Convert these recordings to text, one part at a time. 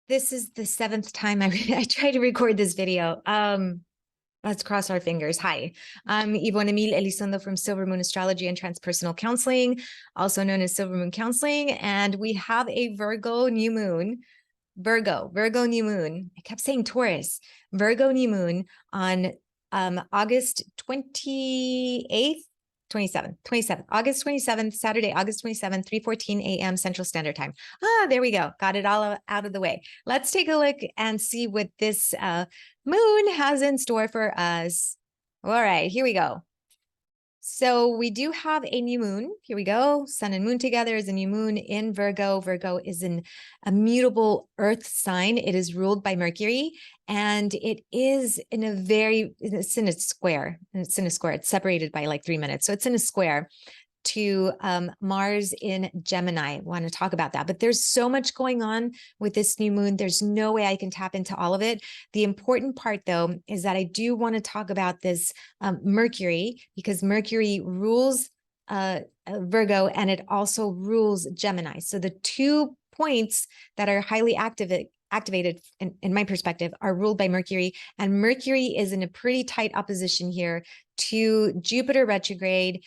This is the seventh time I try to record this video. Let's cross our fingers. Hi, I'm Yvonne Emile Elizondo from Silver Moon Astrology and Transpersonal Counseling, also known as Silver Moon Counseling. And we have a Virgo new moon, Virgo new moon. I kept saying Taurus, Virgo new moon on August 28th. 27th, August 27th, Saturday, August 27th, 3:14 a.m. Central Standard Time. There we go. Got it all out of the way. Let's take a look and see what this moon has in store for us. All right, here we go. So we do have a new moon. Here we go. Sun and moon together is a new moon in Virgo. Virgo is a mutable earth sign. It is ruled by Mercury, and it is it's in a square. It's in a square. It's separated by like 3 minutes. So it's in a square to Mars in Gemini. I want to talk about that. But there's so much going on with this new moon. There's no way I can tap into all of it. The important part, though, is that I do want to talk about this Mercury, because Mercury rules Virgo, and it also rules Gemini. So the 2 points that are highly activated in my perspective are ruled by Mercury, and Mercury is in a pretty tight opposition here to Jupiter retrograde.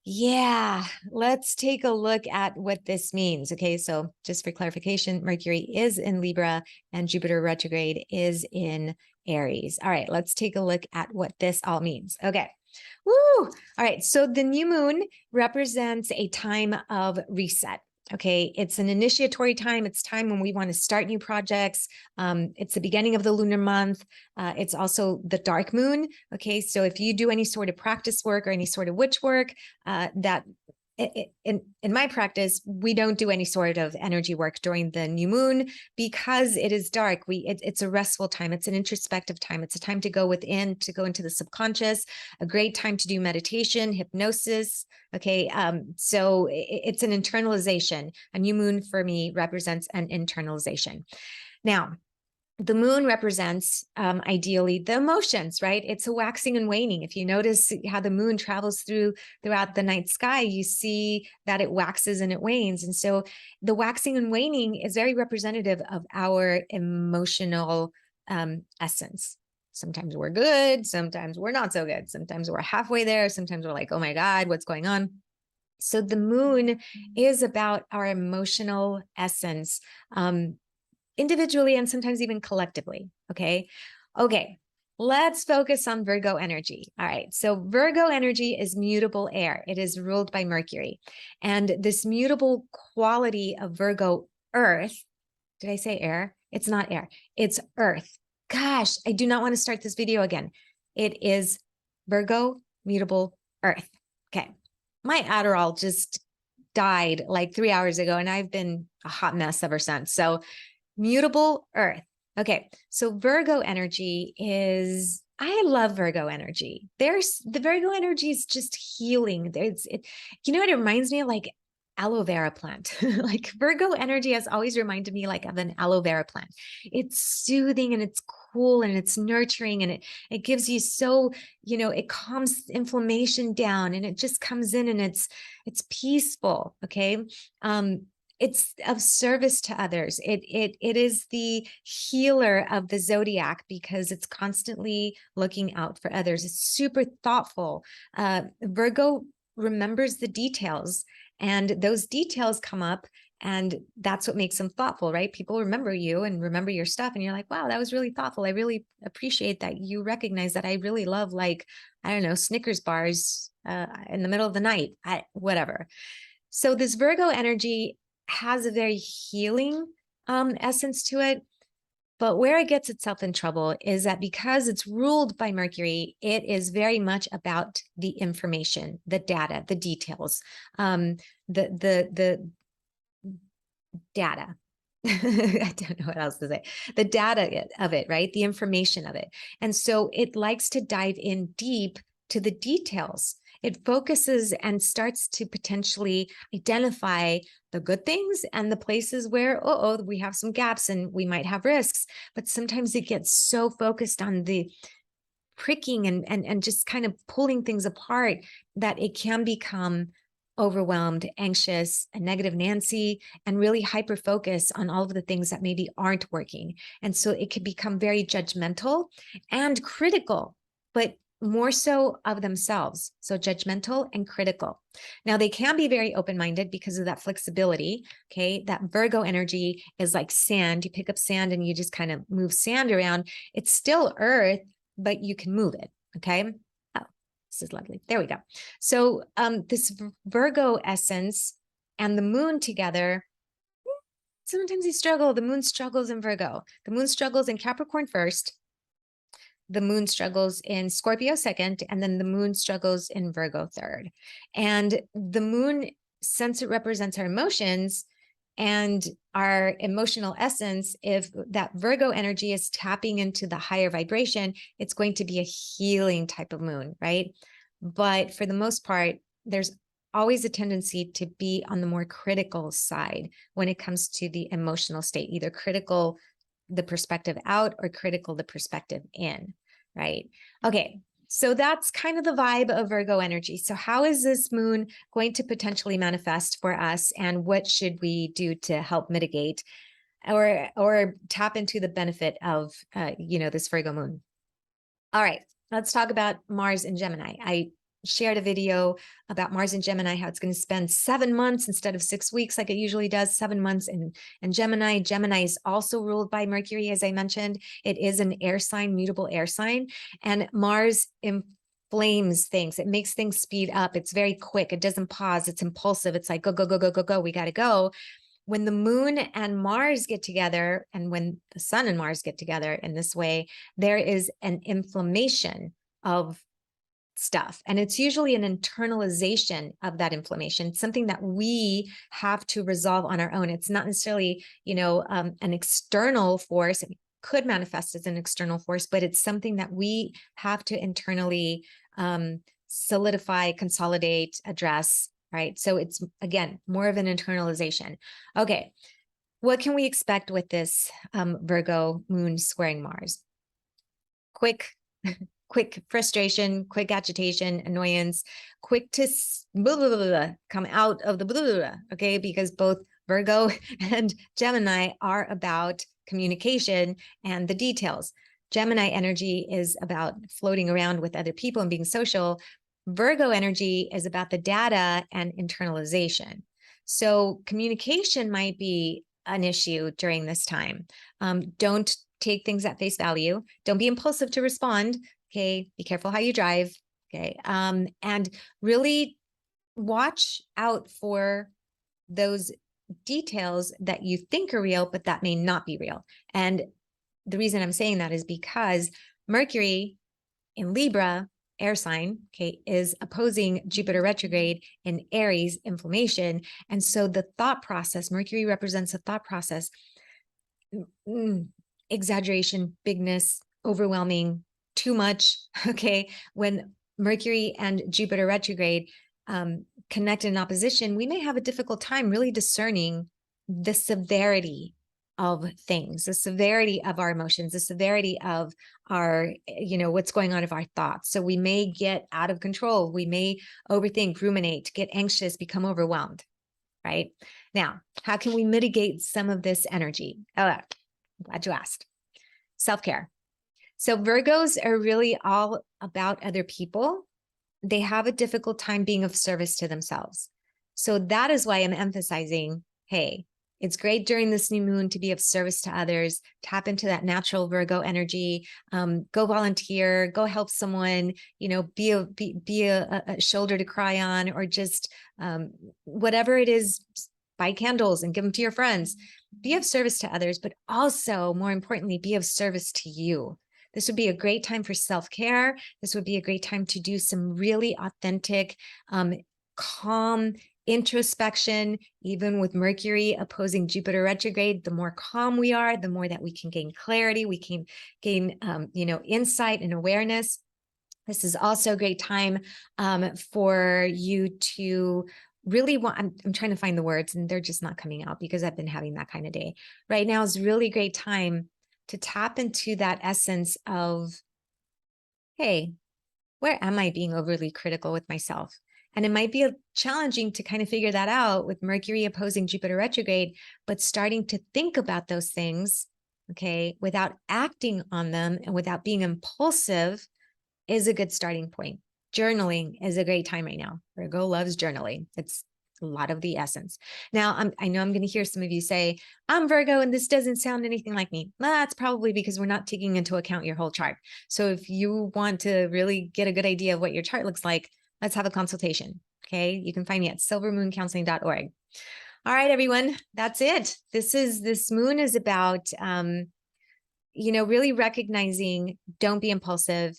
Yeah, let's take a look at what this means. Okay, so just for clarification, Mercury is in Libra and Jupiter retrograde is in Aries. All right, let's take a look at what this all means. Okay. Woo! All right, so the new moon represents a time of reset. Okay, it's an initiatory time. It's time when we want to start new projects. It's the beginning of the lunar month. It's also the dark moon. Okay, so if you do any sort of practice work or any sort of witch work, in my practice, we don't do any sort of energy work during the new moon because it is dark. It's a restful time. It's an introspective time. It's a time to go within, to go into the subconscious, a great time to do meditation, hypnosis. Okay, so it's an internalization. A new moon for me represents an internalization. Now, the moon represents ideally the emotions, right? It's a waxing and waning. If you notice how the moon travels throughout the night sky, you see that it waxes and it wanes. And so the waxing and waning is very representative of our emotional essence. Sometimes we're good, sometimes we're not so good. Sometimes we're halfway there. Sometimes we're like, oh my God, what's going on? So the moon is about our emotional essence, individually and sometimes even collectively. Okay. Let's focus on Virgo energy. All right. So Virgo energy is mutable air. It is ruled by Mercury. And this mutable quality of Virgo earth, did I say air? It's not air. It's earth. Gosh, I do not want to start this video again. It is Virgo mutable earth. Okay. My Adderall just died like 3 hours ago, and I've been a hot mess ever since. So mutable earth. Okay, so Virgo energy is, I love Virgo energy. The Virgo energy is just healing. You know what it reminds me of? Like aloe vera plant. Like Virgo energy has always reminded me like of an aloe vera plant. It's soothing and it's cool and it's nurturing, and it gives you so, it calms inflammation down, and it just comes in and it's peaceful. Okay. It's of service to others. It is the healer of the zodiac because it's constantly looking out for others. It's super thoughtful. Virgo remembers the details, and those details come up, and that's what makes them thoughtful, right? People remember you and remember your stuff, and you're like, wow, that was really thoughtful. I really appreciate that you recognize that I really love, like, I don't know, Snickers bars in the middle of the night, whatever. So this Virgo energy has a very healing essence to it. But where it gets itself in trouble is that because it's ruled by Mercury, it is very much about the information, the data, the details, the data. I don't know what else to say. The data of it, right? The information of it. And so it likes to dive in deep to the details. It focuses and starts to potentially identify the good things and the places where, we have some gaps and we might have risks. But sometimes it gets so focused on the pricking and just kind of pulling things apart that it can become overwhelmed, anxious, a negative Nancy, and really hyper focus on all of the things that maybe aren't working. And so it can become very judgmental and critical, but more so of themselves. So judgmental and critical. Now they can be very open-minded because of that flexibility. Okay. That Virgo energy is like sand. You pick up sand and you just kind of move sand around. It's still earth, but you can move it. Okay. Oh, this is lovely. There we go. So this Virgo essence and the moon together, sometimes you struggle. The moon struggles in Virgo. The moon struggles in Capricorn first. The moon struggles in Scorpio second, and then the moon struggles in Virgo third. And the moon, since it represents our emotions and our emotional essence, if that Virgo energy is tapping into the higher vibration, it's going to be a healing type of moon, right? But for the most part, there's always a tendency to be on the more critical side when it comes to the emotional state, either critical the perspective out or critical the perspective in, right? Okay, so that's kind of the vibe of Virgo energy. So how is this moon going to potentially manifest for us, and what should we do to help mitigate or tap into the benefit of this Virgo moon? All right, let's talk about Mars and Gemini. I shared a video about Mars and Gemini, how it's going to spend 7 months instead of 6 weeks like it usually does, 7 months in Gemini. Gemini is also ruled by Mercury, as I mentioned. It is an air sign, mutable air sign, and Mars inflames things. It makes things speed up. It's very quick. It doesn't pause. It's impulsive. It's like, go, go, go, go, go, go. We got to go. When the moon and Mars get together, and when the sun and Mars get together in this way, there is an inflammation of stuff. And it's usually an internalization of that inflammation, something that we have to resolve on our own. It's not necessarily, an external force. It could manifest as an external force, but it's something that we have to internally solidify, consolidate, address, right? So it's, again, more of an internalization. Okay. What can we expect with this Virgo moon squaring Mars? Quick frustration, quick agitation, annoyance, quick to come out of the okay? Because both Virgo and Gemini are about communication and the details. Gemini energy is about floating around with other people and being social. Virgo energy is about the data and internalization. So communication might be an issue during this time. Don't take things at face value. Don't be impulsive to respond. Okay. Be careful how you drive. Okay. And really watch out for those details that you think are real, but that may not be real. And the reason I'm saying that is because Mercury in Libra, air sign, okay, is opposing Jupiter retrograde in Aries, inflammation. And so the thought process, Mercury represents a thought process, exaggeration, bigness, overwhelming, too much. Okay. When Mercury and Jupiter retrograde connect in opposition, we may have a difficult time really discerning the severity of things, the severity of our emotions, the severity of our, what's going on of our thoughts. So we may get out of control. We may overthink, ruminate, get anxious, become overwhelmed, right? Now, how can we mitigate some of this energy? Oh, I'm glad you asked. Self-care. So Virgos are really all about other people. They have a difficult time being of service to themselves. So that is why I'm emphasizing, hey, it's great during this new moon to be of service to others, tap into that natural Virgo energy, go volunteer, go help someone, be a shoulder to cry on, or just whatever it is, buy candles and give them to your friends. Be of service to others, but also, more importantly, be of service to you. This would be a great time for self-care. This would be a great time to do some really authentic, calm introspection. Even with Mercury opposing Jupiter retrograde, the more calm we are, the more that we can gain clarity, we can gain, insight and awareness. This is also a great time for you to really I'm trying to find the words and they're just not coming out because I've been having that kind of day. Right now is a really great time to tap into that essence of, hey, where am I being overly critical with myself? And it might be challenging to kind of figure that out with Mercury opposing Jupiter retrograde, but starting to think about those things, okay, without acting on them and without being impulsive is a good starting point. Journaling is a great time right now. Virgo loves journaling. It's a lot of the essence. Now, I know I'm going to hear some of you say, I'm Virgo and this doesn't sound anything like me. Well, that's probably because we're not taking into account your whole chart. So if you want to really get a good idea of what your chart looks like, let's have a consultation. Okay. You can find me at silvermooncounseling.org. All right, everyone, that's it. This moon is about, really recognizing, don't be impulsive.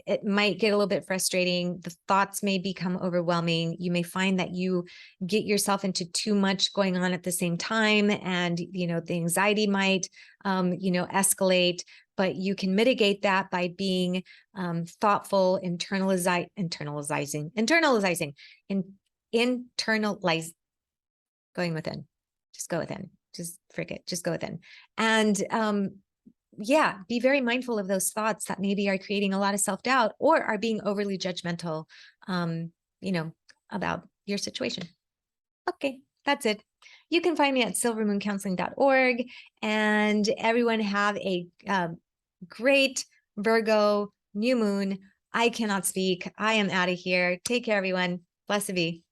It might get a little bit frustrating. The thoughts may become overwhelming. You may find that you get yourself into too much going on at the same time. And, the anxiety might, escalate, but you can mitigate that by being thoughtful, internalizing, going within, just go within, just frick it, just go within. And, be very mindful of those thoughts that maybe are creating a lot of self-doubt or are being overly judgmental, about your situation. Okay, that's it. You can find me at silvermooncounseling.org, and everyone have a great Virgo new moon. I cannot speak. I am out of here. Take care, everyone. Blessed be.